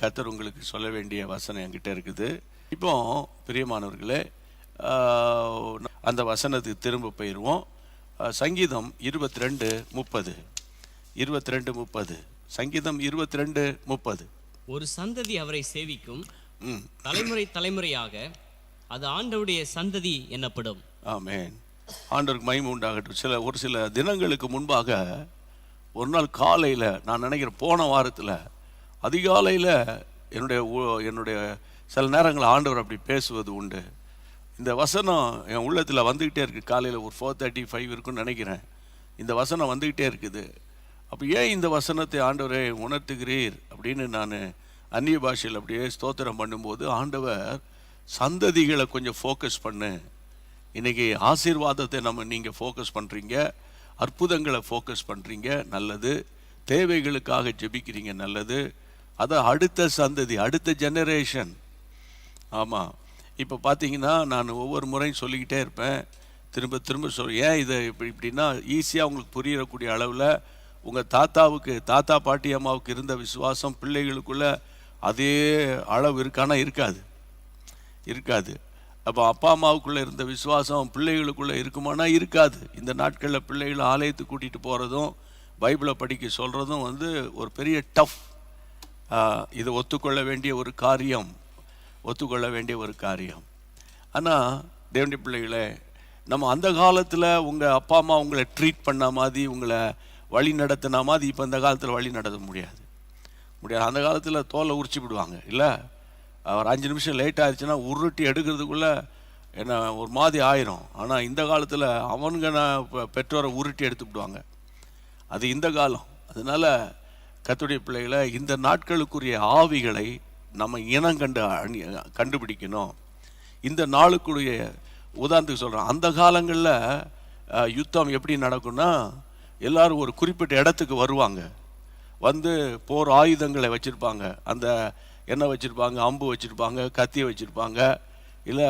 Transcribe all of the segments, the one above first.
கர்த்தர் உங்களுக்கு சொல்ல வேண்டிய வசனம் என்கிட்ட இருக்குது. இப்போ பிரியமானவர்களே, அந்த வசனத்துக்கு திரும்ப போயிடுவோம். சங்கீதம் 22:30. 22:30. சங்கீதம் 22:30. ஒரு சந்ததி அவரை சேவிக்கும், தலைமுறை தலைமுறையாக அது ஆண்டவருடைய சந்ததி என்னப்படும். ஆமென். ஆண்டவருக்கு மகிமை உண்டாகட்டும். ஒரு சில தினங்களுக்கு முன்பாக ஒரு நாள் காலையில், நான் நினைக்கிறேன் போன வாரத்தில் அதிகாலையில் என்னுடைய சில நேரங்களில் ஆண்டவர் அப்படி பேசுவது உண்டு. இந்த வசனம் என் உள்ளத்தில் வந்துக்கிட்டே இருக்குது. காலையில் ஒரு 4:35 இருக்குன்னு நினைக்கிறேன். இந்த வசனம் வந்துக்கிட்டே இருக்குது. அப்போ ஏன் இந்த வசனத்தை ஆண்டவரை உணர்த்துகிறீர் அப்படின்னு நான் அந்நிய பாஷையில் அப்படியே ஸ்தோத்திரம் பண்ணும்போது, ஆண்டவர் சந்ததிகளை கொஞ்சம் ஃபோக்கஸ் பண்ணு. இன்றைக்கி ஆசீர்வாதத்தை நீங்கள் ஃபோக்கஸ் பண்ணுறீங்க, அற்புதங்களை ஃபோக்கஸ் பண்ணுறீங்க, நல்லது. தேவைகளுக்காக ஜெபிக்கிறீங்க, நல்லது. அதை அடுத்த சந்ததி, அடுத்த ஜெனரேஷன். ஆமாம், இப்போ பார்த்தீங்கன்னா நான் ஒவ்வொரு முறையும் சொல்லிக்கிட்டே இருப்பேன், திரும்ப திரும்ப ஏன் இதை இப்படின்னா ஈஸியாக உங்களுக்கு புரியக்கூடிய அளவில் உங்கள் தாத்தா பாட்டி அம்மாவுக்கு இருந்த விசுவாசம் பிள்ளைகளுக்குள்ளே அதே அளவு இருக்கானா? இருக்காது. அப்போ அப்பா அம்மாவுக்குள்ளே இருந்த விசுவாசம் பிள்ளைகளுக்குள்ளே இருக்குமானா? இருக்காது. இந்த நாட்களில் பிள்ளைகளை ஆலயத்துக்கு கூட்டிகிட்டு போகிறதும் பைபிளை படிக்க சொல்கிறதும் ஒரு பெரிய டஃப். இதை ஒத்துக்கொள்ள வேண்டிய ஒரு காரியம். ஆனால் தேவனுடைய பிள்ளைகளே, நம்ம அந்த காலத்தில் உங்கள் அப்பா அம்மா உங்களை ட்ரீட் பண்ண மாதிரி, உங்களை வழி நடத்தின மாதிரி இப்போ இந்த காலத்தில் வழி நடத்த முடியாது. அந்த காலத்தில் தோலை உரிச்சு விடுவாங்க, இல்லை? ஒரு 5 நிமிஷம் லேட் ஆயிடுச்சுன்னா உருட்டி எடுக்கிறதுக்குள்ளே என்ன ஒரு மாதிரி ஆயிரும். ஆனால் இந்த காலத்தில் பெற்றோரை உருட்டி எடுத்து விடுவாங்க. அது இந்த காலம். அதனால் கர்த்தருடைய பிள்ளைகளை, இந்த நாட்களுக்குரிய ஆவிகளை நம்ம கண்டுபிடிக்கணும். இந்த நாளுக்குரிய உதாரணத்துக்கு சொல்கிறோம். அந்த காலங்களில் யுத்தம் எப்படி நடக்கும்னா, எல்லாரும் ஒரு குறிப்பிட்ட இடத்துக்கு வருவாங்க, போர் ஆயுதங்களை வச்சுருப்பாங்க. அந்த என்ன வச்சுருப்பாங்க? அம்பு வச்சுருப்பாங்க, கத்தியை வச்சுருப்பாங்க, இல்லை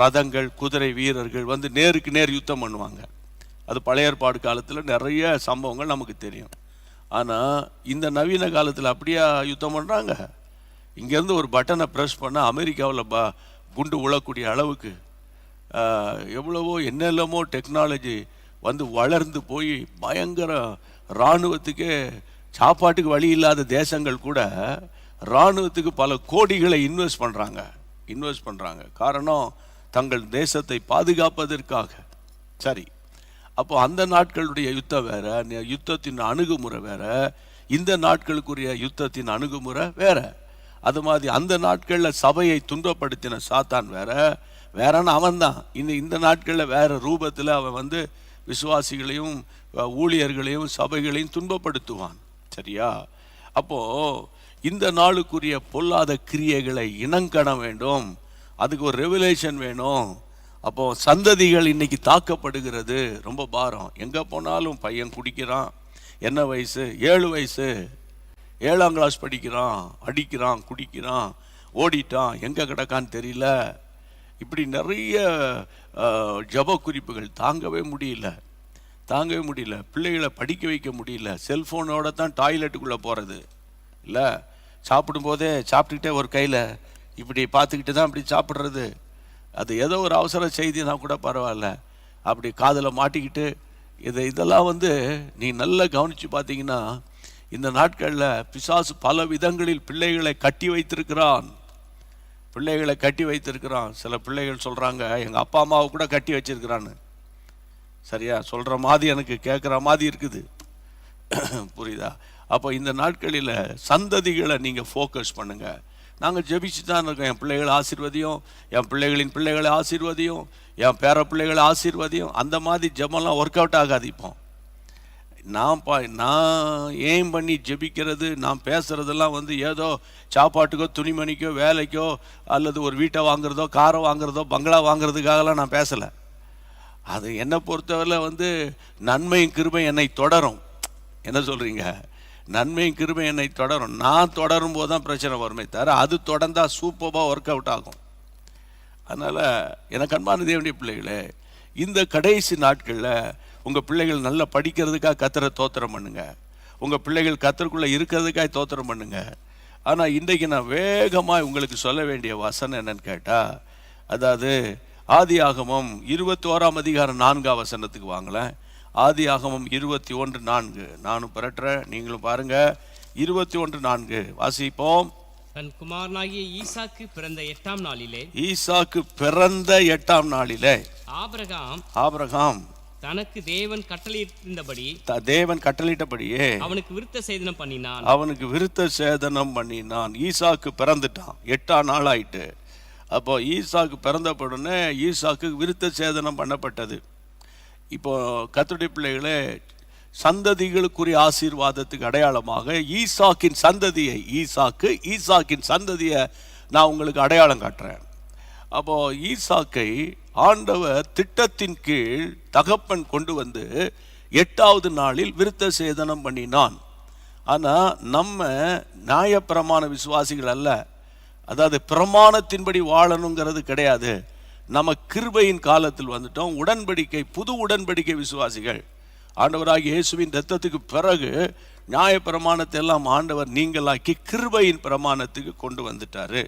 ரதங்கள், குதிரை வீரர்கள் நேருக்கு நேர் யுத்தம் பண்ணுவாங்க. அது பழைய ஏற்பாடு காலத்தில் நிறைய சம்பவங்கள் நமக்கு தெரியும். ஆனால் இந்த நவீன காலத்தில் அப்படியா யுத்தம் பண்ணுறாங்க? இங்கேருந்து ஒரு பட்டனை ப்ரெஸ் பண்ணால் அமெரிக்காவில் குண்டு உழக்கூடிய அளவுக்கு எவ்வளவோ என்னெல்லாமோ டெக்னாலஜி வளர்ந்து போய் பயங்கர இராணுவத்துக்கே சாப்பாட்டுக்கு வழி இல்லாத தேசங்கள் கூட இராணுவத்துக்கு பல கோடிகளை இன்வெஸ்ட் பண்ணுறாங்க. காரணம், தங்கள் தேசத்தை பாதுகாப்பதற்காக. சரி, அப்போ அந்த நாட்களுடைய யுத்தம் வேற, யுத்தத்தின் அணுகுமுறை வேற, இந்த நாட்களுக்குரிய யுத்தத்தின் அணுகுமுறை வேற. அது மாதிரி அந்த நாட்களில் சபையை துன்பப்படுத்தின சாத்தான் வேறன்னு அவன்தான். இந்த நாட்களில் வேற ரூபத்தில் அவன் விசுவாசிகளையும் ஊழியர்களையும் சபைகளையும் துன்பப்படுத்துவான். சரியா? அப்போது இந்த நாளுக்குரிய பொல்லாத கிரியைகளை இனங்கண வேண்டும். அதுக்கு ஒரு ரெவலேஷன் வேணும். அப்போது சந்ததிகள் இன்னைக்கு தாக்கப்படுகிறது. ரொம்ப பாரம். எங்கே போனாலும் பையன் குடிக்கிறான். என்ன வயசு? 7 வயசு, 7ஆம் கிளாஸ் படிக்கிறான், அடிக்கிறான், குடிக்கிறான், ஓடிட்டான், எங்கே கிடக்கான்னு தெரியல. இப்படி நிறைய ஜப குறிப்புகள். தாங்கவே முடியல. பிள்ளைகளை படிக்க வைக்க முடியல. செல்ஃபோனோட தான் டாய்லெட்டுக்குள்ளே போகிறது, இல்லை? சாப்பிடும்போதே சாப்பிட்டுக்கிட்டே ஒரு கையில் இப்படி பார்த்துக்கிட்டு தான் அப்படி சாப்பிட்றது. அது ஏதோ ஒரு அவசர செய்தினா கூட பரவாயில்ல, அப்படி காதில் மாட்டிக்கிட்டு இதெல்லாம் நீ நல்லா கவனித்து பார்த்தீங்கன்னா, இந்த நாட்களில் பிசாசு பல விதங்களில் பிள்ளைகளை கட்டி வைத்திருக்கிறான். சில பிள்ளைகள் சொல்கிறாங்க, எங்கள் அப்பா அம்மாவை கூட கட்டி வச்சிருக்கிறான்னு. சரியா? சொல்கிற மாதிரி எனக்கு கேட்குற மாதிரி இருக்குது. புரியுதா? அப்போ இந்த நாட்களில் சந்ததிகளை நீங்கள் ஃபோக்கஸ் பண்ணுங்கள். நாங்கள் ஜெபிச்சு தான் இருக்கோம். என் பிள்ளைகளை ஆசீர்வதியும், என் பிள்ளைகளின் பிள்ளைகளை ஆசீர்வதியும், என் பேர பிள்ளைகளை ஆசீர்வதியும். அந்த மாதிரி ஜெபம்லாம் ஒர்க் அவுட் ஆகாது. இப்போ நான் ஏன் பண்ணி ஜெபிக்கிறது, நான் பேசுகிறதெல்லாம் ஏதோ சாப்பாட்டுக்கோ துணிமணிக்கோ வேலைக்கோ அல்லது ஒரு வீட்டை வாங்குறதோ காரை வாங்குறதோ பங்களா வாங்குறதுக்காகலாம் நான் பேசலை. அது என்னை பொறுத்தவரை நன்மையும் கிருபை என்னை தொடரும். என்ன சொல்கிறீங்க? நன்மையும் கிருபை என்னை தொடரும். நான் தொடரும் போது தான் பிரச்சனை வருமே தவிர, அது தொடர்ந்தால் சூப்பராக ஒர்க் அவுட் ஆகும். அதனால் எனக்கு அன்பான தேவனுடைய பிள்ளைகளே, இந்த கடைசி நாட்களில் உங்கள் பிள்ளைகள் நல்லா படிக்கிறதுக்காக கர்த்தரை தோத்திரம் பண்ணுங்க. உங்கள் பிள்ளைகள் கர்த்தருக்குள்ளே இருக்கிறதுக்காக தோத்திரம் பண்ணுங்க. ஆனால் இன்றைக்கு நான் வேகமாக உங்களுக்கு சொல்ல வேண்டிய வசனம் என்னன்னு கேட்டால், அதாவது ஆதியாகமம் 21 அதிகாரம் 4 வசனத்துக்கு வாங்கலேன். ஆதியாகமம் 21:4. நானும் பரட்டுறேன், நீங்களும் பாருங்க. 21:4 வாசிப்போம். தன் குமாரனாகிய ஈசாக்கு பிறந்த 8ஆம் நாளிலே, ஈசாக்கு பிறந்த 8ஆம் நாளிலே ஆபிரகாம் தனக்கு தேவன் கட்டளையிட்டபடி தேவன் கட்டளையிட்டபடியே அவனுக்கு விருத்த சேதனம் பண்ணினான். ஈசாக்கு பிறந்துட்டான், 8ஆம் நாள் ஆயிட்டு. அப்போ ஈசாக்கு பிறந்தவுடனே ஈசாக்கு விருத்த சேதனம் பண்ணப்பட்டது. இப்போ கர்த்தருடைய பிள்ளைகளே, சந்ததிகளுக்குரிய ஆசீர்வாதத்துக்கு அடையாளமாக ஈசாக்கின் சந்ததியை நான் உங்களுக்கு அடையாளம் காட்டுறேன். அப்போ ஈசாக்கை ஆண்டவர் திட்டத்தின் கீழ் தகப்பன் கொண்டு வந்து 8வது நாளில் விருத்த சேதனம் பண்ணினான். ஆனால் நம்ம நியாயப்பிரமாண விசுவாசிகள் அல்ல. அதாவது பிரமாணத்தின்படி வாழணுங்கிறது கிடையாது. நம்ம கிருபையின் காலத்தில் வந்துட்டோம். புது உடன்படிக்கை விசுவாசிகள். ஆண்டவராகிய இயேசுவின் இரத்தத்துக்கு பிறகு நியாயப்பிரமாணத்தை எல்லாம் ஆண்டவர் நீங்களாக்கி கிருபையின் பிரமாணத்துக்கு கொண்டு வந்துட்டாரு.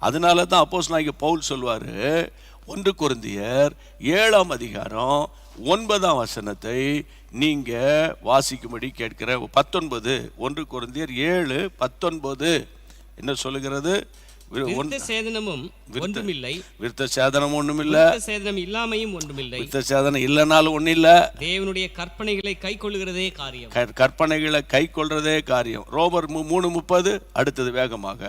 அதனால தான் அப்போஸ்தலனாகிய பவுல் சொல்வார், 1 கொரிந்தியர் 7ஆம் அதிகாரம் 9ஆம் வசனத்தை நீங்க வாசிக்கும்படி கேட்கிற 19. 1 கொரிந்தியர் 7:19 என்ன சொல்லுகிறது? விருத்த சேதனம் ஒன்றுமில்லை, விருத்த சேதனம் இல்லைனாலும் ஒன்றும் இல்லை. தேவனுடைய கற்பனைகளை கைக்கொள்கிறதே காரியம். கற்பனைகளை கைக்கொள்றதே காரியம். ரோமர் 3:30. அடுத்தது வேகமாக.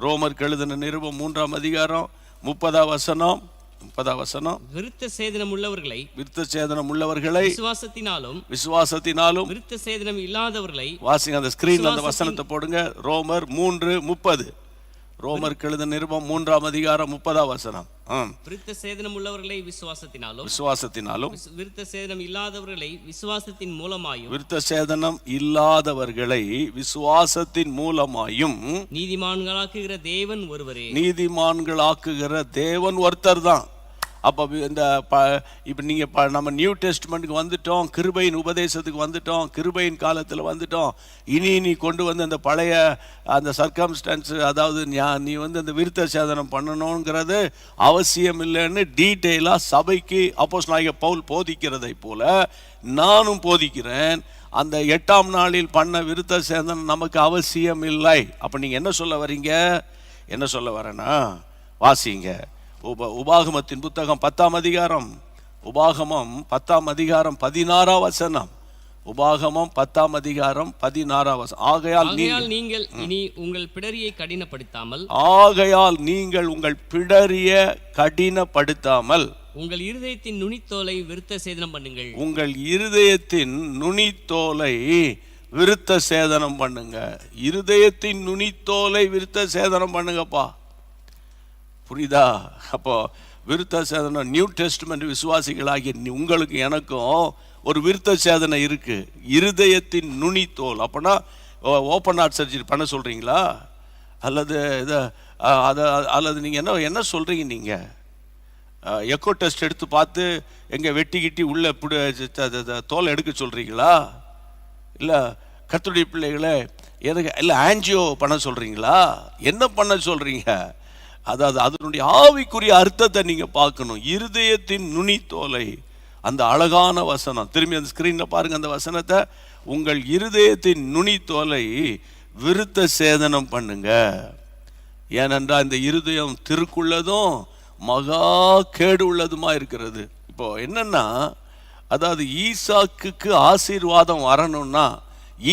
ரோமருக்கு எழுதின நிருபம் 3ஆம் அதிகாரம் 30ஆம் வசனம். விருத்த சேதனம் உள்ளவர்களை விசுவாசத்தினாலும் விருத்த சேதனம் இல்லாதவர்களை வாசிங்க. அந்த ஸ்கிரீன்ல அந்த வசனத்தை போடுங்க. ரோமர் 3:30. ரோமருக்கு எழுதின நிருபம் 3ஆம் அதிகாரம் 30ஆம் வசனம். விருத்த சேதனம் உள்ளவர்களை விசுவாசத்தினாலும் விருத்த சேதனம் இல்லாதவர்களை விசுவாசத்தின் மூலமாயும் நீதிமான்களாக்குகிற தேவன் ஒருத்தர் தான். அப்போ இப்போ நீங்கள் நம்ம நியூ டெஸ்ட்மெண்ட்டுக்கு வந்துட்டோம், கிருபையின் உபதேசத்துக்கு வந்துட்டோம், கிருபையின் காலத்தில் வந்துட்டோம். இனி கொண்டு வந்து அந்த பழைய அந்த சர்க்கம்ஸ்டன்ஸ், அதாவது நீ அந்த விருத்த சேதனம் பண்ணணுங்கிறது அவசியம் இல்லைன்னு டீட்டெயிலாக சபைக்கு அப்போஸ்தலனாகிய பவுல் போதிக்கிறதை போல நானும் போதிக்கிறேன். அந்த 8ஆம் நாளில் பண்ண விருத்த சேதனம் நமக்கு அவசியம் இல்லை. அப்போ நீங்கள் என்ன சொல்ல வரீங்க? என்ன சொல்ல வரேன்னா, வாசிங்க. உபாகமத்தின் புத்தகம் 10ஆம் அதிகாரம், உபாகமம் 10ஆம் அதிகாரம் 16ஆம் வசனம். உபாகமம் 10ஆம் அதிகாரம் 16ஆம் வசனம். ஆகையால் நீங்கள் இனி உங்கள் பிடரியை கடினப்படுத்தாமல் உங்கள் இருதயத்தின் நுனித்தோலை விருத்த சேதனம் பண்ணுங்க. இருதயத்தின் நுனித்தோலை விருத்த சேதனம் பண்ணுங்கப்பா. புரியுதா? அப்போ விருத்த சேதனம் நியூ டெஸ்ட்மெண்ட் விசுவாசிகளாகிய உங்களுக்கு எனக்கும் ஒரு விருத்த சேதனை இருக்கு. இருதயத்தின் நுனித்தோல். அப்போனா ஓப்பன் ஹார்ட் சர்ஜரி பண்ண சொல்றீங்களா? அல்லது நீங்க என்ன சொல்றீங்க? நீங்க எக்கோ டெஸ்ட் எடுத்து பார்த்து எங்க வெட்டிக்கிட்டி உள்ள தோலை எடுக்க சொல்றீங்களா? இல்லை கர்த்தருடைய பிள்ளைகளே, இல்லை ஆன்ஜியோ பண்ண சொல்றீங்களா? என்ன பண்ண சொல்றீங்க? அதாவது அதனுடைய ஆவிக்குரிய அர்த்தத்தை நீங்க பார்க்கணும். இருதயத்தின் நுனித்தோலை, அந்த அழகான வசனம். திரும்பி அந்த ஸ்கிரீன்ல பாருங்க அந்த வசனத்தை. உங்கள் இருதயத்தின் நுனித்தோலை விருத்த சேதனம் பண்ணுங்க. ஏனென்றால் இந்த இருதயம் திருக்குள்ளதும் மகா கேடு உள்ளதுமா இருக்கிறது. இப்போ என்னன்னா, அதாவது ஈசாக்குக்கு ஆசீர்வாதம் வரணும்னா,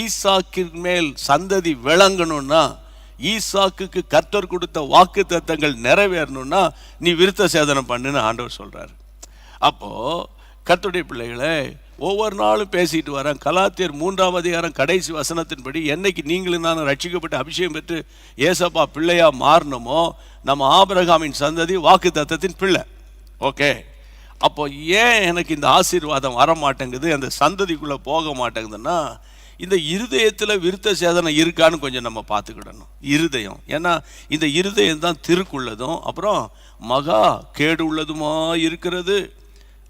ஈசாக்கின் மேல் சந்ததி விளங்கணும்னா, ஈசாக்குக்கு கர்த்தர் கொடுத்த வாக்கு தத்தங்கள் நிறைவேறணும்னா நீ விருத்த சேதனம் பண்ணுன்னு ஆண்டவர் சொல்றாரு. அப்போ கர்த்தருடைய பிள்ளைகளே, ஒவ்வொரு நாளும் பேசிட்டு வரேன். கலாத்தியர் 3ஆம் அதிகாரம் கடைசி வசனத்தின்படி என்னைக்கு நீங்களும் நானும் ரட்சிக்கப்பட்டு அபிஷேகம் பெற்று ஏசப்பா பிள்ளையா மாறணுமோ, நம்ம ஆபிரகாமின் சந்ததி வாக்கு தத்தத்தின் பிள்ளை. ஓகே, அப்போ ஏன் எனக்கு இந்த ஆசீர்வாதம் வர மாட்டேங்குது, அந்த சந்ததிக்குள்ள போக மாட்டேங்குதுன்னா, இந்த இருதயத்தில் விருத்த சேதனம் இருக்கான்னு கொஞ்சம் நம்ம பார்த்துக்கிடணும். இருதயம், ஏன்னா இந்த இருதயம் தான் திருக்குள்ளதும் அப்புறம் மகா கேடு உள்ளதுமா இருக்கிறது.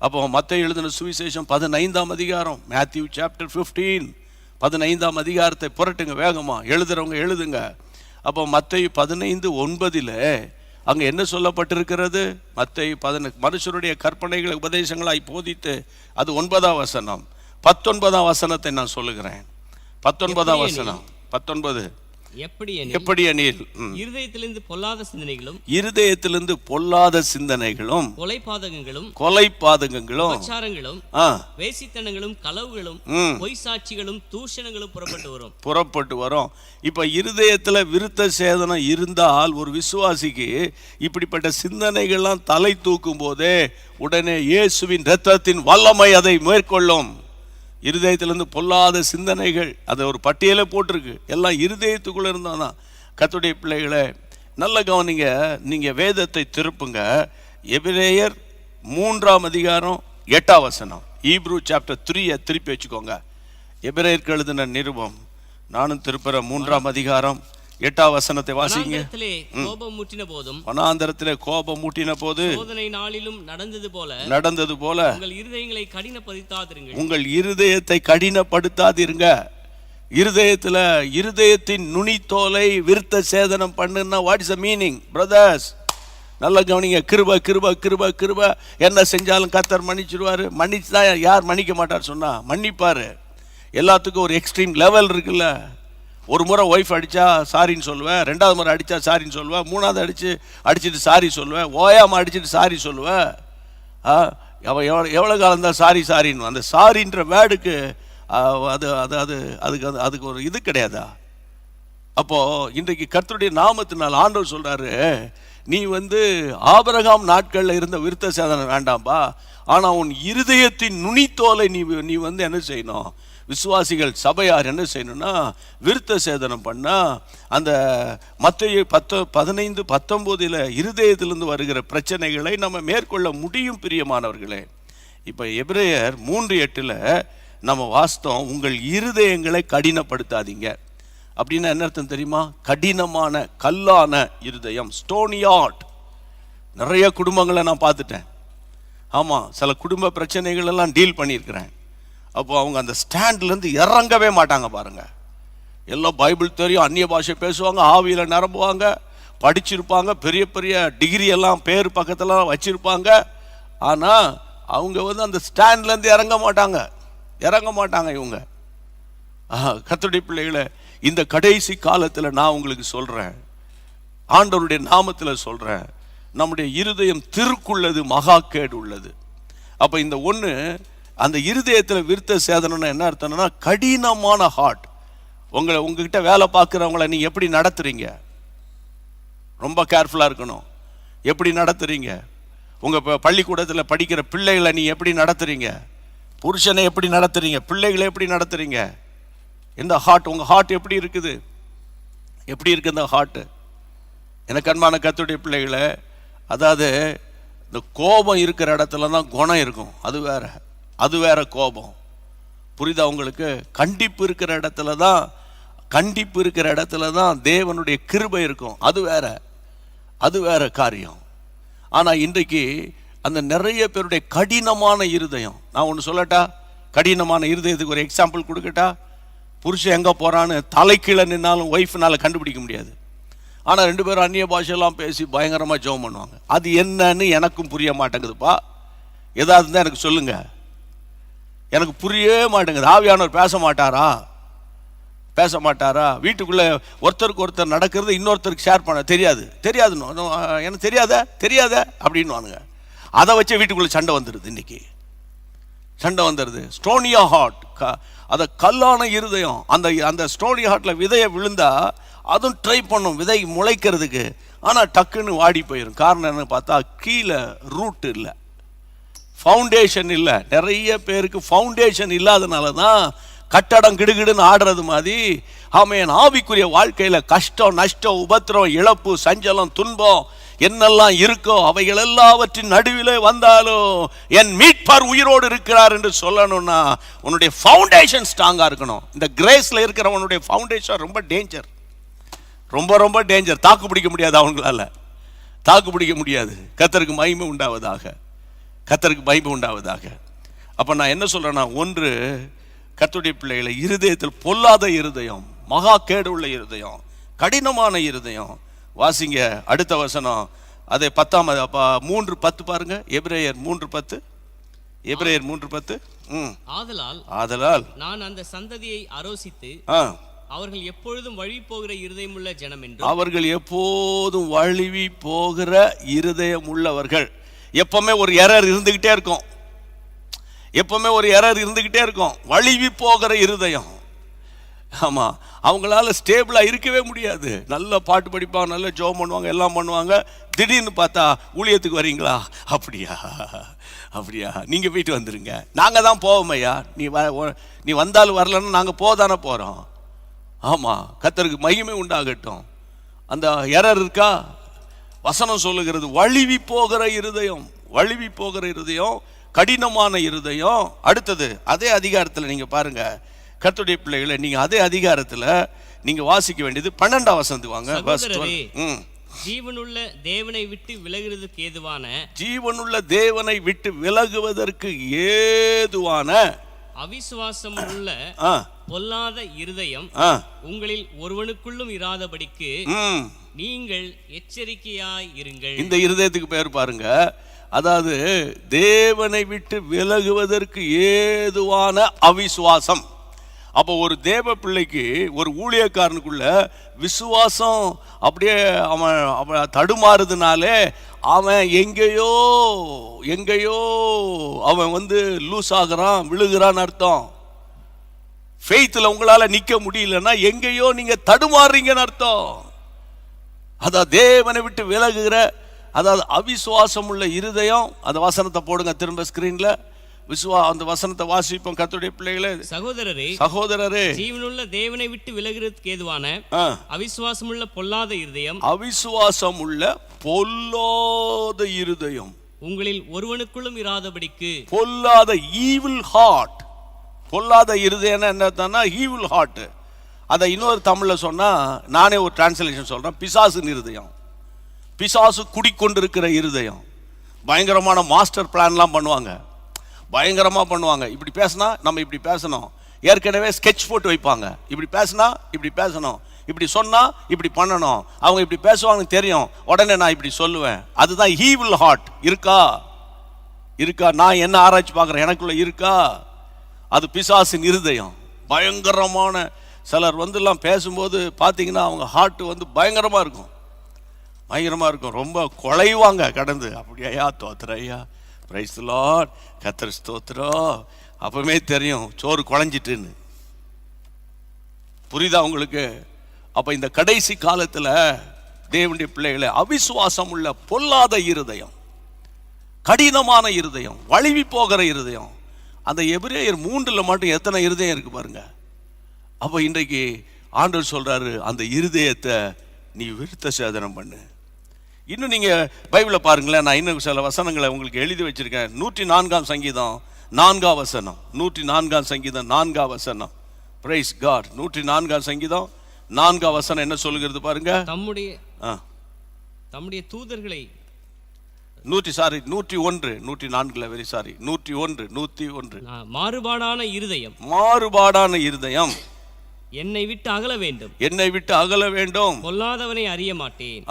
அப்போ மத்தேயு எழுதின சுவிசேஷம் 15ஆம் அதிகாரம், Matthew chapter 15, 15ஆம் அதிகாரத்தை புரட்டுங்க வேகமா. எழுதுறவங்க எழுதுங்க. அப்போ மத்தேயு 15:9 அங்கே என்ன சொல்லப்பட்டிருக்கிறது? மத்தேயு 15 மனுஷருடைய கற்பனைகளை உபதேசங்களாய் போதித்து, அது 9ஆம் வசனம். 19ஆம் வசனத்தை நான் சொல்லுகிறேன். 19ஆம் வசனம் 19 எப்படி எனில் இருதயத்திலிருந்து பொல்லாத சிந்தனைகளும், இருதயத்திலிருந்து பொல்லாத சிந்தனைகளும், கொலைபாதகங்களும், விபச்சாரங்களும், வேசித்தனங்களும், களவுகளும், பொய் சாட்சிகளும், தூஷணங்களும் புறப்பட்டு வரும். இப்ப இருதயத்துல விருத்த சேதனம் இருந்தால் ஒரு விசுவாசிக்கு இப்படிப்பட்ட சிந்தனைகள்லாம் தலை தூக்கும் போதே உடனே இயேசுவின் இரத்தத்தின் வல்லமை அதை மேற்கொள்ளும். இருதயத்திலிருந்து பொல்லாத சிந்தனைகள், அதை ஒரு பட்டியலே போட்டிருக்கு. எல்லாம் இருதயத்துக்குள்ள இருந்தாதான். கர்த்தருடைய பிள்ளைகளை நல்ல கவனிங்க. நீங்க வேதத்தை திருப்புங்க. எபிரேயர் 3ஆம் அதிகாரம் 8ஆம் வசனம். ஈப்ரூ சாப்டர் 3 திருப்பி வச்சுக்கோங்க. எபிரேயருக்கு எழுதின நிருபம், நானும் திருப்புற 3ஆம் அதிகாரம் 8ஆம் வசனத்தை வாசிங்க. வனாந்தரத்திலே கோபம் மூட்டின போது சோதனை நாளிலும் நடந்தது போல உங்கள் இருதயங்களை கடினப்படுத்தாதிருங்கள். உங்கள் இருதயத்தை கடினப்படுத்தாதிருங்க. இருதயத்தின் நுனித்தோலை விருத்த சேதனம் பண்ணுன்னா what is the meaning brothers? நல்ல கவனிங்க. கிருப கிருப கிருப கிருப என்ன செஞ்சாலும் கர்த்தர் மன்னிச்சிருவாரு. மன்னிச்சுதான் யார் மன்னிக்க மாட்டார் சொன்னா? மன்னிப்பாரு. எல்லாத்துக்கும் ஒரு எக்ஸ்ட்ரீம் லெவல் இருக்குல்ல. ஒரு முறை ஒய்ஃப் அடித்தா சாரின்னு சொல்லுவேன், 2வது முறை அடித்தா சாரின்னு சொல்லுவேன், 3வது அடிச்சுட்டு சாரி சொல்லுவேன், ஓயாமல் அடிச்சுட்டு சாரி சொல்லுவேன். அவன் எவ்வளோ காலம் தான் சாரின்னு அந்த சாரின்ற வேர்டுக்கு அது அது அது அதுக்கு அதுக்கு ஒரு இது கிடையாதா? அப்போது இன்றைக்கு கர்த்தருடைய நாமத்தினால் ஆண்டவர் சொல்கிறாரு, நீ ஆபிரகாம் நாட்களில் இருந்த விருத்த சேதனம் வேண்டாம்பா, ஆனால் உன் இருதயத்தின் நுனித்தோலை நீ என்ன செய்யணும்? விசுவாசிகள் சபையார் என்ன செய்யணும்னா விருத்த சேதனம் பண்ணா அந்த மத்தேயு 15:19 இருதயத்திலிருந்து வருகிற பிரச்சனைகளை நம்ம மேற்கொள்ள முடியும். பிரியமானவர்களே, இப்போ எபிரேயர் 3:8 நம்ம வாஸ்தவம், உங்கள் இருதயங்களை கடினப்படுத்தாதீங்க. அப்படின்னா என்ன அர்த்தம் தெரியுமா? கடினமான கல்லான இருதயம், ஸ்டோனி ஹார்ட். நிறைய குடும்பங்களை நான் பார்த்துட்டேன். ஆமாம், சில குடும்ப பிரச்சனைகள் எல்லாம் டீல் பண்ணியிருக்கிறேன். அப்போ அவங்க அந்த ஸ்டாண்ட்லேருந்து இறங்கவே மாட்டாங்க பாருங்க. எல்லாம் பைபிள் தெரியும், அந்நிய பாஷை பேசுவாங்க, ஆவியில் நிரம்புவாங்க, படிச்சிருப்பாங்க, பெரிய பெரிய டிகிரி எல்லாம் பேர் பக்கத்தில் வச்சிருப்பாங்க. ஆனால் அவங்க அந்த ஸ்டாண்ட்லேருந்து இறங்க மாட்டாங்க இவங்க. கர்த்தருடைய பிள்ளைகளை, இந்த கடைசி காலத்தில் நான் உங்களுக்கு சொல்கிறேன், ஆண்டவருடைய நாமத்தில் சொல்கிறேன், நம்முடைய இருதயம் திருக்குள்ளது, மகா கேடு உள்ளது. அப்போ இந்த ஒன்று, அந்த இருதயத்தில் விருத்த சேதனம்னா என்ன அர்த்தம்னா கடினமான ஹார்ட். உங்ககிட்ட வேலை பார்க்குறவங்கள நீ எப்படி நடத்துறீங்க? ரொம்ப கேர்ஃபுல்லாக இருக்கணும். எப்படி நடத்துறீங்க? உங்கள் பள்ளிக்கூடத்தில் படிக்கிற பிள்ளைகளை நீ எப்படி நடத்துறீங்க? புருஷனை எப்படி நடத்துறீங்க? பிள்ளைகளை எப்படி நடத்துறீங்க? எந்த ஹார்ட்? உங்கள் ஹார்ட் எப்படி இருக்குது? எப்படி இருக்குது இந்த ஹார்ட்டு? எனக்கு அன்பான கர்த்தருடைய பிள்ளைகளை, அதாவது இந்த கோபம் இருக்கிற இடத்துல தான் குணம் இருக்கும். அது வேற கோபம். புரியுதா உங்களுக்கு? கண்டிப்பு இருக்கிற இடத்துல தான் தேவனுடைய கிருபை இருக்கும். அது வேற காரியம். ஆனால் இன்றைக்கு அந்த நிறைய பேருடைய கடினமான இருதயம், நான் ஒன்று சொல்லட்டா? கடினமான இருதயத்துக்கு ஒரு எக்ஸாம்பிள் கொடுக்கட்டா? புருஷன் எங்கே போகிறான்னு தலைக்கீழே நின்னாலும் ஒய்ஃப்னால கண்டுபிடிக்க முடியாது. ஆனால் 2 பேரும் அந்நிய பாஷையெல்லாம் பேசி பயங்கரமாக ஜெபம் பண்ணுவாங்க. அது என்னன்னு எனக்கும் புரிய மாட்டேங்குதுப்பா. ஏதாவது இருந்தால் எனக்கு சொல்லுங்க. எனக்கு புரியவே மாட்டேங்குது. ஆவியானவர் பேச மாட்டாரா? வீட்டுக்குள்ளே ஒருத்தருக்கு ஒருத்தர் நடக்கிறது இன்னொருத்தருக்கு ஷேர் பண்ண தெரியாது. எனக்கு தெரியாத அப்படின்னு வானுங்க. அதை வச்சு வீட்டுக்குள்ளே சண்டை வந்துடுது. ஸ்டோனியா ஹார்ட், அதை கல்லான இருதயம். அந்த ஸ்டோனி ஹார்ட்டில் விதையை விழுந்தா அதுவும் ட்ரை பண்ணும் விதை முளைக்கிறதுக்கு. ஆனால் டக்குன்னு வாடி போயிடும். காரணம் என்னன்னு பார்த்தா கீழே ரூட் இல்லை, ஃபவுண்டேஷன் இல்லை. நிறைய பேருக்கு ஃபவுண்டேஷன் இல்லாதனால தான் கட்டடம் கிடுகிடுன்னு ஆடுறது மாதிரி. ஆமென். ஆவிக்குரிய வாழ்க்கையில் கஷ்டம், நஷ்டம், உபத்திரம், இழப்பு, சஞ்சலம், துன்பம் என்னெல்லாம் இருக்கோ அவைகள் எல்லாவற்றின் நடுவிலே வந்தாலும் என் மீட்பர் உயிரோடு இருக்கிறார் என்று சொல்லணும்னா உன்னுடைய ஃபவுண்டேஷன் ஸ்ட்ராங்காக இருக்கணும். இந்த கிரேஸில் இருக்கிறவனுடைய ஃபவுண்டேஷன் ரொம்ப டேஞ்சர், ரொம்ப டேஞ்சர். தாக்கு பிடிக்க முடியாது, அவங்களால தாக்கு பிடிக்க முடியாது. கர்த்தருக்கு மகிமை உண்டாவதாக. அப்போ நான் என்ன சொல்கிறேன்னா, ஒன்று, கர்த்தருடைய பிள்ளைகளை இருதயத்தில் பொல்லாத இருதயம், மகா கேடு உள்ள இருதயம், கடினமான இருதயம். வாசிங்க அடுத்த வசனம், அதை 3:10 பாருங்க. எபிரேயர் 3:10. எபிரேயர் 3:10. ஆதலால் நான் அந்த சந்ததியை அரோசித்து அவர்கள் எப்பொழுதும் வழி போகிற இருதயம் உள்ள ஜனம் என்று. அவர்கள் எப்போதும் வழுவி போகிற இருதயம் உள்ளவர்கள். எப்பவுமே ஒரு எரர் இருந்துகிட்டே இருக்கும், எப்பவுமே ஒரு எரர் இருந்துகிட்டே இருக்கும். வழுவி போகிற இருதயம். ஆமா, அவங்களால ஸ்டேபிளா இருக்கவே முடியாது. நல்ல பாட்டு படிப்பாங்க, நல்ல ஜெபம் பண்ணுவாங்க, எல்லாம் பண்ணுவாங்க. திடீர்னு பார்த்தா ஊழியத்துக்கு வரீங்களா? அப்படியா அப்படியா, நீங்க போயிட்டு வந்துருங்க, நாங்க தான் போவோம் ஐயா, நீ வந்தாலும் வரலன்னு நாங்க போதானே போறோம். ஆமா, கர்த்தருக்கு மகிமை உண்டாகட்டும். அந்த எரர் இருக்கா? வசனம் சொல்லுகிறது வழுவி போகிற இருதயம், வழுவி போகிற இருதயம், கடினமான இருதயம். அடுத்தது அதே அதிகாரத்தில் நீங்க பாருங்க கர்த்தருடைய பிள்ளைகளை, நீங்க அதே அதிகாரத்தில் நீங்க வாசிக்க வேண்டியது 12ஆம் வசனத்துக்கு வாங்க. ஜீவனுள்ள தேவனை விட்டு விலகுவதற்கு ஏதுவான, ஜீவனுள்ள தேவனை விட்டு விலகுவதற்கு ஏதுவான அவிசுவாசம் உள்ள பொல்லாத இருதயம் உங்களில் ஒருவனுக்குள்ளும் இராதபடிக்கு நீங்கள் எச்சரிக்கையாய் இருங்கள். இந்த இருதயத்துக்கு பேர் பாருங்க, அதாவது தேவனை விட்டு விலகுவதற்கு ஏதுவான அவிசுவாசம். அப்போ ஒரு தேவ பிள்ளைக்கு, ஒரு ஊழியக்காரனுக்குள்ள விசுவாசம் அப்படியே அவன் தடுமாறுதுனாலே அவன் எங்கேயோ அவன் லூஸ் ஆகுறான், விழுகிறான்னு அர்த்தம். ஃபெய்த்தில் உங்களால நிக்க முடியலன்னா எங்கேயோ நீங்க தடுமாறுறீங்கன்னு அர்த்தம். அதான் தேவனை விட்டு விலகுகிற, அதாவது அவிசுவாசம் உள்ள இருதயம். அந்த வசனத்தை போடுங்க திரும்ப ஸ்கிரீன்ல. அந்த வசனத்தை வாசிப்போம் கர்த்தருடைய பிள்ளைகளே. சகோதரரே, ஜீவனுள்ள தேவனை விட்டு விலகுறதுக்கு ஏதுவான அவிசுவாசம் உள்ள பொல்லாத இருதயம், அவிசுவாசம் உள்ள பொல்லாத இருதயம் உங்களில் ஒருவனுக்குள்ளும் இராதபடிக்கு. பொல்லாத ஈவில் ஹார்ட். பொல்லாத இருதயம் என்னன்னா ஈவில் ஹார்ட். அதை இன்னொரு தமிழ்ல சொன்னா, நானே ஒரு டிரான்ஸ்லேஷன் சொல்றேன், பிசாசு இருதயம். பிசாசு குடிக்கொண்டிருக்கிற இருதயம். பயங்கரமான மாஸ்டர் பிளான்லாம் பண்ணுவாங்க, பயங்கரமா பண்ணுவாங்க. இப்படி பேசினா நம்ம இப்படி பேசணும், ஏற்கனவே ஸ்கெட்ச் போட்டு வைப்பாங்க. இப்படி பேசினா இப்படி பேசணும், இப்படி சொன்னா இப்படி பண்ணணும். அவங்க இப்படி பேசுவாங்கன்னு தெரியும், உடனே நான் இப்படி சொல்லுவேன். அதுதான் ஈவில் ஹார்ட். இருக்கா? நான் என்ன ஆராய்ச்சி பார்க்குறேன், எனக்குள்ள இருக்கா? அது பிசாசின் இருதயம். பயங்கரமான சிலர் எல்லாம் பேசும்போது பார்த்தீங்கன்னா அவங்க ஹார்ட் பயங்கரமா இருக்கும், பயங்கரமா இருக்கும். ரொம்ப குலைவாங்க கடந்து. அப்படியா, தோத்துற ஐயா, பிரைஸ் தி லார்ட், கர்த்தர் ஸ்தோத்திரம். அப்பவே தெரியும் சோறு குழஞ்சிட்டுன்னு. புரியுதா உங்களுக்கு? அப்ப இந்த கடைசி காலத்துல தேவனுடைய பிள்ளைகளை, அவிசுவாசம் உள்ள பொல்லாத இருதயம், கடினமான இருதயம், வழுவி போகிற இருதயம். அந்த எபிரேயர் 3 மட்டும் எத்தனை இருதயம் இருக்கு பாருங்க. அப்ப இன்றைக்கு ஆண்டவர் சொல்றாரு, அந்த இருதயத்தை நீ விருத்த சேதனம் பண்ணு. இன்னும் நீங்க பைபிளை பாருங்களேன், நான் இன்னும் சில வசனங்களை உங்களுக்கு எழுதி வச்சிருக்கேன். 104ஆம் சங்கீதம் 4ஆம் வசனம். 104ஆம் சங்கீதம் 4ஆம் வசனம். Price God. 104ஆம் சங்கீதம் 4ஆம் வசனம் என்ன சொல்லுகிறது பாருங்க. தம்முடைய தூதர்களை 104 வெரி சாரி 101 மாறுபாடான இருதயம், மாறுபாடான இருதயம் என்னை விட்டு அகல வேண்டும், என்னை விட்டு அகல வேண்டும், பொல்லாதவனை அறிய மாட்டேன்.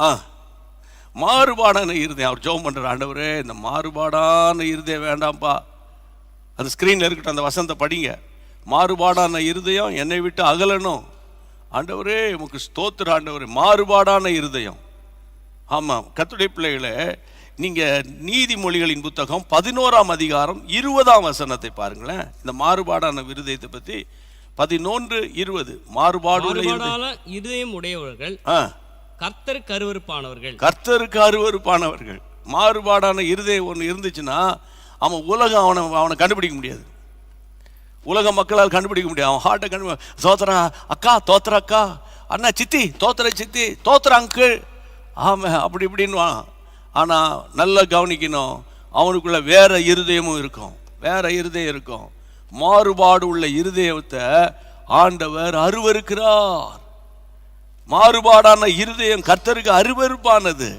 மாறுபாடான இருதயம். அவர் ஜெபம் பண்ற, ஆண்டவரே இந்த மாறுபாடான இருதயம் வேண்டாம்ப்பா. அந்த ஸ்கிரீன்ல இருக்கட்டும், அந்த வசனத்தை படிங்க. மாறுபாடான இருதயம் என்னை விட்டு அகலணும். ஆண்டவரே உமக்கு ஸ்தோத்திர ஆண்டவரே. மாறுபாடான இருதயம். ஆமா, கர்த்தருடைய பிள்ளைகளே, நீங்க நீதிமொழிகளின் புத்தகம் 11ஆம் அதிகாரம் 20ஆம் வசனத்தை பாருங்களேன். இந்த மாறுபாடான இருதயத்தை பத்தி 11:20. மாறுபாடான இருதயம் உடையவர்கள் கர்த்தருக்கு அருவருப்பானவர்கள். கர்த்தருக்கு அருவருப்பானவர்கள். மாறுபாடான இருதயம் ஒன்று இருந்துச்சுன்னா அவன் உலகம் அவனை கண்டுபிடிக்க முடியாது. உலக மக்களால் கண்டுபிடிக்க முடியாது. அவன் ஹார்ட்டை தோத்துறா அக்கா, தோத்துற அக்கா, அண்ணா சித்தி, தோத்துற சித்தி, தோத்துற அங்கிள், ஆமா அப்படி இப்படின்னு. ஆனா நல்லா கவனிக்கணும், அவனுக்குள்ள வேற இருதயமும் இருக்கும், வேற இருதயம் இருக்கும். மாறுபாடு உள்ள இருதயத்தை ஆண்டவர் அருவருக்கிறார். மாறுபாடான இருதயம் கர்த்தருக்கு அருவருப்பானது.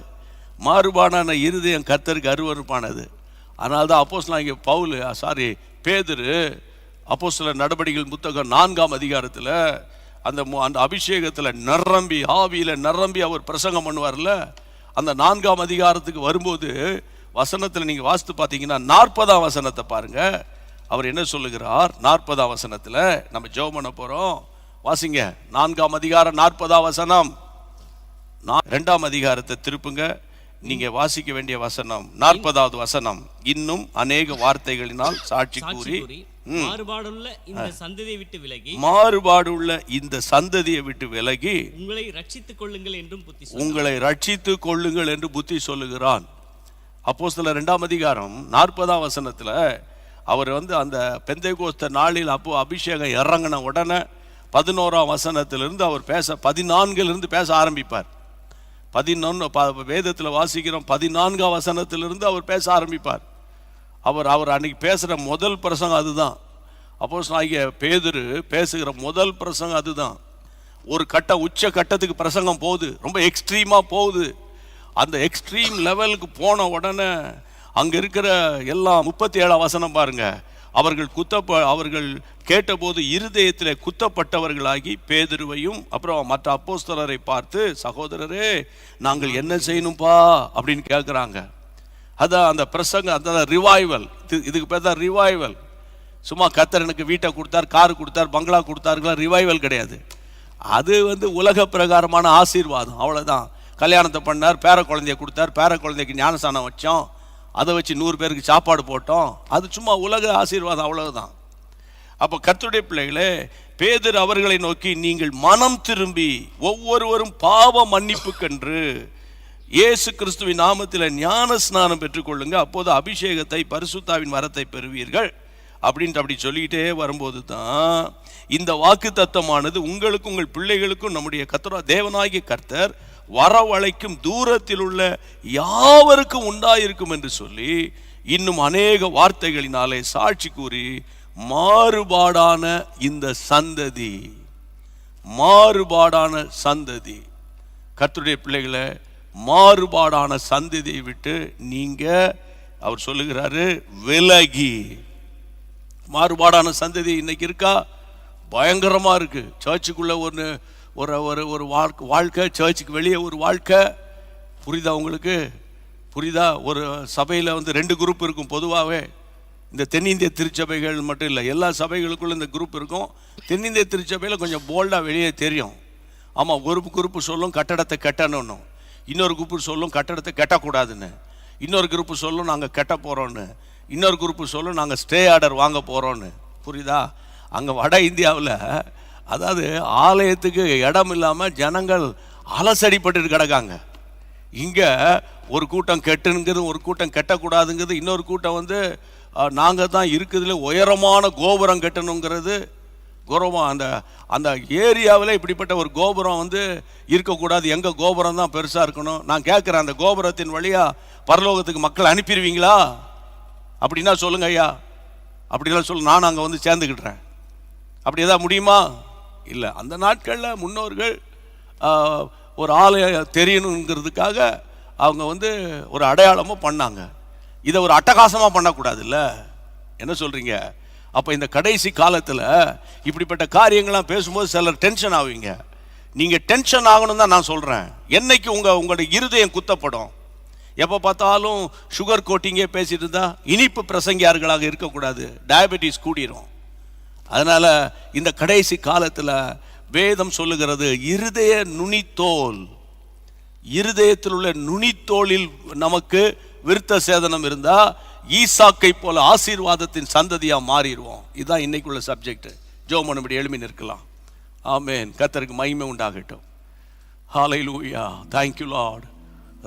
மாறுபாடான இருதயம் கர்த்தருக்கு அருவருப்பானது. அதனால்தான் அப்போஸ்தலனாகிய பேதுரு அப்போஸ்தலர் நடபடிகள் புத்தகம் 4ஆம் அதிகாரத்தில் அந்த அபிஷேகத்தில் நிரம்பி ஆவியில நிரம்பி அவர் பிரசங்கம் பண்ணுவார்ல, அந்த 4ஆம் அதிகாரத்துக்கு வரும்போது வசனத்தில் நீங்க வாசித்து பார்த்தீங்கன்னா 40ஆம் வசனத்தை பாருங்க. அவர் என்ன சொல்லுகிறார்? 40ஆம் வசனத்துல நம்ம ஜெபம் பண்ண போறோம். வாசிங்க, 4ஆம் அதிகாரம் 40ஆம் வசனம். 2ஆம் அதிகாரத்தை திருப்புங்க, நீங்க வாசிக்க வேண்டிய வசனம் 40வது வசனம். இன்னும் அநேக வார்த்தைகளினால் சாட்சி கூறி மாறுபாடுள்ள இந்த சந்ததியை விட்டு விலகி உங்களை ரட்சித்துக் கொள்ளுங்கள் என்று புத்தி சொல்லுகிறான். அப்போஸ்தலர் 2ஆம் அதிகாரம் 40ஆம் வசனத்துல அவர் அந்த பெந்தைகோஸ்த நாளில் அப்போ அபிஷேகம் இறங்கின உடனே 11ஆம் வசனத்திலிருந்து அவர் 14 பேச ஆரம்பிப்பார். 11 வேதத்தில் வாசிக்கிறோம், 14ஆம் வசனத்திலிருந்து அவர் பேச ஆரம்பிப்பார். அவர் அன்னைக்கு பேசுகிற முதல் பிரசங்கம் அதுதான். அப்போஸ்தலனாகிய பேதுரு பேசுகிற முதல் பிரசங்கம் அதுதான். ஒரு உச்ச கட்டத்துக்கு பிரசங்கம் போகுது, ரொம்ப எக்ஸ்ட்ரீமாக போகுது. அந்த எக்ஸ்ட்ரீம் லெவலுக்கு போன உடனே அங்கே இருக்கிற எல்லாம் 37ஆம் வசனம் பாருங்க. அவர்கள் கேட்டபோது இருதயத்தில் குத்தப்பட்டவர்களாகி பேதுருவையும் அப்புறம் மற்ற அப்போஸ்தலரை பார்த்து, சகோதரரே நாங்கள் என்ன செய்யணும்பா அப்படின்னு கேட்குறாங்க. அதான் அந்த பிரசங்கம், அந்த ரிவைவல். இதுக்கு பேர் தான் ரிவைவல். சும்மா கர்த்தர் எனக்கு வீட்டை கொடுத்தார், காரு கொடுத்தார், பங்களா கொடுத்தாருங்களா, ரிவைவல் கிடையாது. அது உலக பிரகாரமான ஆசீர்வாதம், அவ்வளோதான். கல்யாணத்தை பண்ணார், பேர குழந்தைய கொடுத்தார், பேர குழந்தைக்கு ஞானஸ்தானம் வச்சோம், அதை வச்சு 100 பேருக்கு சாப்பாடு போட்டோம், அது சும்மா உலக ஆசீர்வாதம், அவ்வளவுதான். அப்போ கர்த்தருடைய பிள்ளைகளே, பேதுரு அவர்களை நோக்கி, நீங்கள் மனம் திரும்பி ஒவ்வொருவரும் பாவ மன்னிப்புக்கென்று இயேசு கிறிஸ்துவின் நாமத்தில் ஞான ஸ்நானம் பெற்றுக்கொள்ளுங்க, அப்போது அபிஷேகத்தை பரிசுத்தாவின் வரத்தை பெறுவீர்கள் அப்படின்ட்டு அப்படி சொல்லிக்கிட்டே வரும்போது தான் இந்த வாக்கு தத்தமானது உங்களுக்கும் உங்கள் பிள்ளைகளுக்கும் நம்முடைய தேவனாகிய கர்த்தர் வரவழைக்கும் தூரத்தில் உள்ள யாவருக்கும் உண்டாயிருக்கும் என்று சொல்லி இன்னும் அநேக வார்த்தைகளினாலே சாட்சி கூறி, மாறுபாடான இந்த சந்ததி, மாறுபாடான சந்ததி, கர்த்தருடைய பிள்ளைகளை மாறுபாடான சந்ததியை விட்டு நீங்க, அவர் சொல்லுகிறாரு, விலகி. மாறுபாடான சந்ததி இன்னைக்கு இருக்கா? பயங்கரமா இருக்கு. சர்ச்சுக்குள்ள ஒரு வாழ்க்கை, சர்ச்சுக்கு வெளியே ஒரு வாழ்க்கை. புரியுதா உங்களுக்கு? புரியுதா? ஒரு சபையில் 2 குரூப் இருக்கும் பொதுவாகவே. இந்த தென்னிந்திய திருச்சபைகள் மட்டும் இல்லை, எல்லா சபைகளுக்குள்ள இந்த குரூப் இருக்கும். தென்னிந்திய திருச்சபையில் கொஞ்சம் போல்டாக வெளியே தெரியும். ஆமாம், ஒரு குரூப்பு சொல்லும் கட்டடத்தை கட்டணும்னு, இன்னொரு குரூப்பு சொல்லும் கட்டடத்தை கட்டக்கூடாதுன்னு, இன்னொரு குரூப்பு சொல்லும் நாங்கள் கட்ட போகிறோன்னு, இன்னொரு குரூப்பு சொல்லும் நாங்கள் ஸ்டே ஆர்டர் வாங்க போகிறோன்னு. புரியுதா? அங்கே வட இந்தியாவில் அதாவது ஆலயத்துக்கு இடம் இல்லாமல் ஜனங்கள் அலசடிப்பட்டு கிடக்காங்க. இங்கே ஒரு கூட்டம் கெட்டுங்கிறது, ஒரு கூட்டம் கட்டக்கூடாதுங்கிறது, இன்னொரு கூட்டம் நாங்கள் தான் இருக்குதுல உயரமான கோபுரம் கட்டணுங்கிறது. அந்த அந்த ஏரியாவில் இப்படிப்பட்ட ஒரு கோபுரம் இருக்கக்கூடாது, எங்கள் கோபுரம் தான் பெருசாக இருக்கணும். நான் கேட்குறேன், அந்த கோபுரத்தின் வழியாக பரலோகத்துக்கு மக்கள் அனுப்பிடுவீங்களா? அப்படின்னா சொல்லுங்க ஐயா. அப்படிலாம் சொல்ல, நான் அங்கே சேர்ந்துக்கிட்டுறேன். அப்படி எதாவது முடியுமா? இல்லை. அந்த நாட்களில் முன்னோர்கள் ஒரு ஆலயம் தெரியணுங்கிறதுக்காக அவங்க ஒரு அடையாளமும் பண்ணாங்க. இதை ஒரு அட்டகாசமாக பண்ணக்கூடாது இல்லை? என்ன சொல்கிறீங்க? அப்போ இந்த கடைசி காலத்தில் இப்படிப்பட்ட காரியங்கள்லாம் பேசும்போது சிலர் டென்ஷன் ஆவீங்க. நீங்கள் டென்ஷன் ஆகணும் தான் நான் சொல்கிறேன். என்னைக்கு உங்களுடைய இருதயம் குத்தப்படும், எப்போ பார்த்தாலும் சுகர் கோட்டிங்கே பேசிட்டு இருந்தா இனிப்பு பிரசங்கியார்களாக இருக்கக்கூடாது, டயபெட்டிஸ் கூடிரும். அதனால இந்த கடைசி காலத்தில் வேதம் சொல்லுகிறது, இருதய நுனித்தோல், இருதயத்தில் உள்ள நுனித்தோலில் நமக்கு விருத்த சேதனம் இருந்தா ஈசாக்கை போல ஆசீர்வாதத்தின் சந்ததியா மாறிடுவோம். இதுதான் இன்னைக்குள்ள சப்ஜெக்ட். ஜெபம் பண்ணும்படி எழுப்பி நிற்கலாம். ஆமென். கர்த்தருக்கு மகிமை உண்டாகட்டும். ஹல்லேலூயா. Thank you Lord.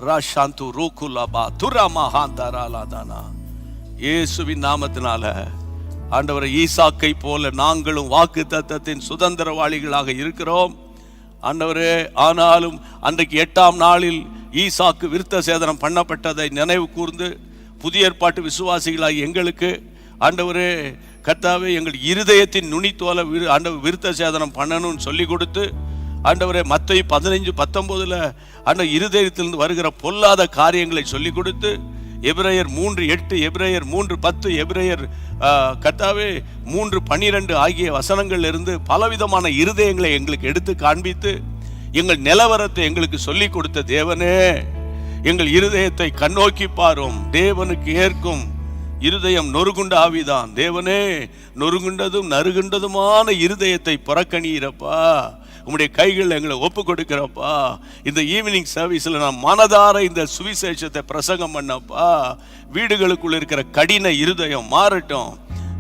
ராஷாந்து ரூகுலபா துரமா ஹாந்தராலாதானா. இயேசுவின் நாமத்தினால ஆண்டவரை, ஈசாக்கை போல நாங்களும் வாக்கு தத்தத்தின் சுதந்திரவாளிகளாக இருக்கிறோம் ஆண்டவரே. ஆனாலும் அன்றைக்கு 8ஆம் நாளில் ஈசாக்கு விருத்த சேதனம் பண்ணப்பட்டதை நினைவு கூர்ந்து புதிய ஏற்பாட்டு விசுவாசிகளாகி எங்களுக்கு ஆண்டவரே கர்த்தாவே, எங்கள் இருதயத்தின் நுனித்தோலை ஆண்டவர் விருத்த சேதனம் பண்ணணும்னு சொல்லி கொடுத்து ஆண்டவரே, மத்தேயு 15:19 ஆண்டவர் இருதயத்திலிருந்து வருகிற பொல்லாத காரியங்களை சொல்லி கொடுத்து எபிரேயர் 3:8, எபிரேயர் 3:10, எபிரேயர் கர்த்தாவே 3:12 ஆகிய வசனங்கள்ல இருந்து பலவிதமான இருதயங்களை எங்களுக்கு எடுத்து காண்பித்து எங்கள் நிலவரத்தை எங்களுக்கு சொல்லி கொடுத்த தேவனே, எங்கள் இருதயத்தை கண்ணோக்கி பாரும். தேவனுக்கு ஏற்கும் இருதயம் நொறுகுண்ட ஆவிதான். தேவனே, நொறுகுண்டதும் நறுகுண்டதுமான இருதயத்தை புறக்கணியிறப்பா. உம்முடைய கைகள் எங்களை ஒப்பு கொடுக்கிறப்பா. இந்த ஈவினிங் சர்வீஸ்ல நான் மனதார இந்த சுவிசேஷத்தை பிரசங்கம் பண்ணப்பா. வீடுகளுக்குள்ள இருக்கிற கடின இருதயம் மாறட்டும்.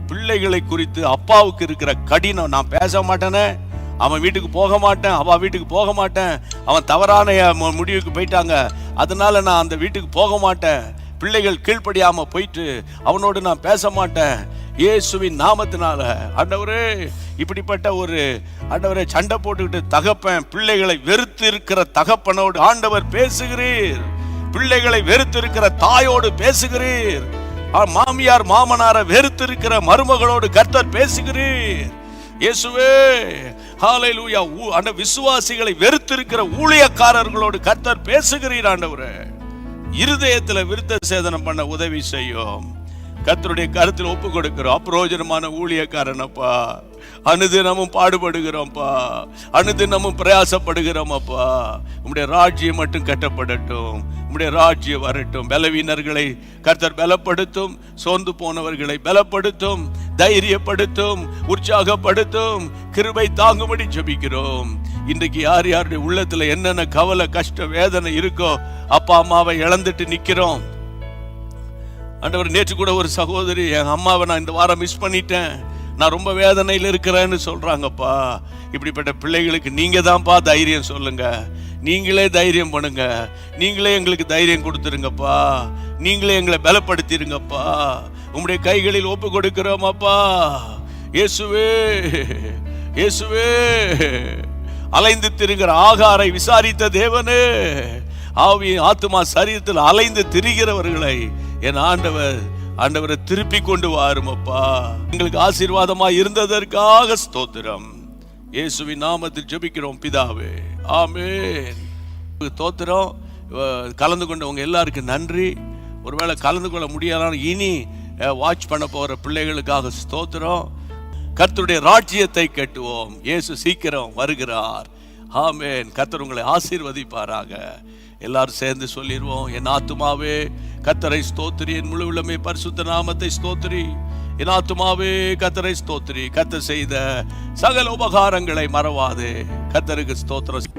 பிள்ளைகளை குறித்து அப்பாவுக்கு இருக்கிற கடினம், நான் பேச மாட்டேனே, அவன் வீட்டுக்கு போக மாட்டேன், அவ வீட்டுக்கு போக மாட்டேன், அவன் தவறான முடிவுக்கு போயிட்டாங்க, அதனால நான் அந்த வீட்டுக்கு போக மாட்டேன், பிள்ளைகள் கீழ்ப்படியாம போயிட்டு அவனோடு நான் பேச மாட்டேன். இயேசுவின் நாமத்தினால ஆண்டவரே, இப்படிப்பட்ட ஒரு ஆண்டவரே சண்டை போட்டுக்கிட்டு தகப்பன் பிள்ளைகளை வெறுத்து இருக்கிற தகப்பனோடு ஆண்டவர் பேசுகிறீர். பிள்ளைகளை வெறுத்து இருக்கிற தாயோடு பேசுகிறீர். மாமியார் மாமனாரை வெறுத்து இருக்கிற மருமகளோடு கர்த்தர் பேசுகிறீர். இயேசுவே, ஹல்லேலூயா. அந்த விசுவாசிகளை வெறுத்து இருக்கிற ஊழியக்காரர்களோடு கர்த்தர் பேசுகிறீர். ஆண்டவரே, இருதயத்துல விருத்த சேதனம் பண்ண உதவி செய்யும். கர்த்தருடைய கருத்தில் ஒப்பு கொடுக்கிறோம். அப்பிரோஜனமான ஊழியக்காரனப்பா, அனுதினமும் பாடுபடுகிறோம்ப்பா, அனுதினமும் பிரயாசப்படுகிறோமப்பா. உம்முடைய ராஜ்யம் மட்டும் கட்டப்படட்டும், உம்முடைய ராஜ்யம் வரட்டும். பலவீனர்களை கர்த்தர் பலப்படுத்தும், சோர்ந்து போனவர்களை பலப்படுத்தும், தைரியப்படுத்தும், உற்சாகப்படுத்தும், கிருபை தாங்கும்படி ஜெபிக்கிறோம். இன்றைக்கு யார் யாருடைய உள்ளத்துல என்னென்ன கவலை கஷ்ட வேதனை இருக்கோ, அப்பா அம்மாவை இழந்துட்டு நிக்கிறோம். ஆண்டவர், நேற்று கூட ஒரு சகோதரி, என் அம்மாவை நான் இந்த வாரம் மிஸ் பண்ணிட்டேன், நான் ரொம்ப வேதனையில் இருக்கிறேன்னு சொல்றாங்கப்பா. இப்படிப்பட்ட பிள்ளைகளுக்கு நீங்க தான்ப்பா தைரியம் சொல்லுங்க. நீங்களே தைரியம் பண்ணுங்க. நீங்களே எங்களுக்கு தைரியம் கொடுத்துருங்கப்பா. நீங்களே எங்களை பலப்படுத்திருங்கப்பா. உங்களுடைய கைகளில் ஒப்பு கொடுக்கிறோம் அப்பா. இயேசுவே, இயேசுவே, அலைந்து திரிகிற ஆகாரை விசாரித்த தேவனே, ஆவி ஆத்துமா சரீரத்தில் அலைந்து திரிகிறவர்களை என் ஆண்டவரை திருப்பி கொண்டு வாருமப்பா. எங்களுக்கு ஆசீர்வாதமா இருந்ததற்காக ஸ்தோத்திரம். இயேசுவின் நாமத்தில் ஜெபிக்கிறோம் பிதாவே, ஆமென். ஸ்தோத்திரம். கலந்து கொண்டவங்க எல்லாருக்கும் நன்றி. ஒருவேளை கலந்து கொள்ள முடியாதாலும் இனி வாட்ச் பண்ண போற பிள்ளைகளுக்காக ஸ்தோத்திரம். கர்த்தருடைய ராஜ்யத்தை கட்டுவோம். இயேசு சீக்கிரம் வருகிறார். ஆமென். கர்த்தர் உங்களை ஆசீர்வதிப்பாராக. எல்லாரும் சேர்ந்து சொல்லிடுவோம். என் ஆத்துமாவே கர்த்தரை ஸ்தோத்திரி, என் முழு உள்ளமே பரிசுத்த நாமத்தை ஸ்தோத்திரி. என் ஆத்துமாவே கர்த்தரை ஸ்தோத்திரி. கர்த்தர் செய்த சகல உபகாரங்களை மறவாதே. கர்த்தருக்கு ஸ்தோத்திரம்.